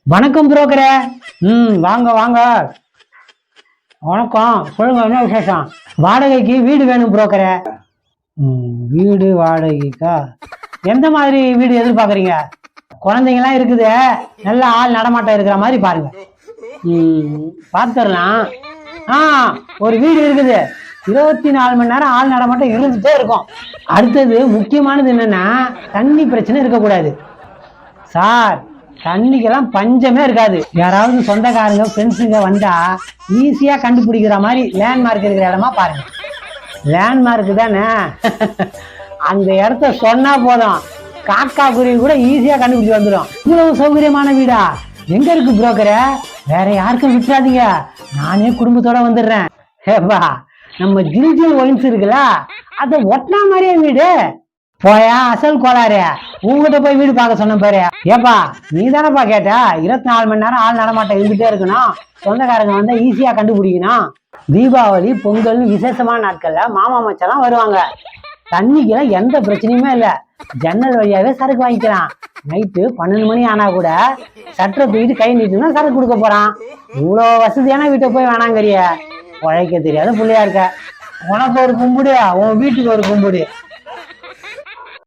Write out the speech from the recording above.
வணக்கம் புரோக்கரே. வாங்க வாங்க. வணக்கம், சொல்லுங்க என்ன விசேஷம்? வாடகைக்கு வீடு வேணும் புரோக்கரே. வீடு வாடகைக்கா? எந்த மாதிரி வீடு எதிர்பார்க்குறீங்க? குழந்தைங்கலாம் இருக்குது, நல்ல ஆள் நடமாட்டம் இருக்கிற மாதிரி பாருங்க. பார்த்துடலாம். ஒரு வீடு இருக்குது, 24 மணி நேரம் ஆள் நடமாட்டம் இருந்துட்டே இருக்கும். அடுத்தது முக்கியமானது என்னன்னா, தண்ணி பிரச்சனை இருக்கக்கூடாது சார். தண்ணிக்கெல்லாம் பஞ்சமே இருக்காது. யாராவது சொந்தக்காரங்க ஃப்ரெண்ட்ஸுங்க வந்தா ஈஸியா கண்டுபிடிக்கிற மாதிரி லேண்ட்மார்க் இருக்கிற இடமா பாருங்க. லேண்ட்மார்க் தானே, அந்த இடத்த சொன்னா போதும், காக்கா குருவி கூட ஈஸியா கண்டுபிடிச்சு வந்துடும். இவ்வளவு சௌகரியமான வீடா எங்க இருக்கு புரோக்கரே? வேற யாருக்கும் விட்டுறாதீங்க, நானே குடும்பத்தோட வந்துடுறேன். ஏப்பா, நம்ம ஜில்ஜில் ஒயின்ஸ் இருக்குல்ல, அதை ஒட்டினா மாதிரியே வீடு. போயா அசல் கோளாறு, உங்ககிட்ட போய் வீடு பார்க்க சொன்ன பாரு. ஏப்பா, நீ தானப்பா கேட்ட 24 மணி நேரம் ஆள் நடமாட்டம் இருந்துட்டே இருக்கணும், சொந்தக்காரங்க வந்தா ஈஸியா கண்டுபிடிக்கணும். தீபாவளி பொங்கல்னு விசேஷமான நாட்கள்ல மாமா மச்செல்லாம் வருவாங்க. தண்ணிக்கெல்லாம் எந்த பிரச்சனையுமே இல்லை, ஜன்னல் வழியாவே சரக்கு வாங்கிக்கலாம். நைட்டு 12 மணி ஆனா கூட சட்டரை தூக்கிட்டு கை நீட்டுனா சரக்கு கொடுக்க போறான். இவ்வளோ வசதியான வீட்டை போய் வேணாங்கறிய, உழைக்க தெரியாத பிள்ளையா இருக்க. உனக்கு ஒரு கும்பிடு, உன் வீட்டுக்கு ஒரு கும்பிடு.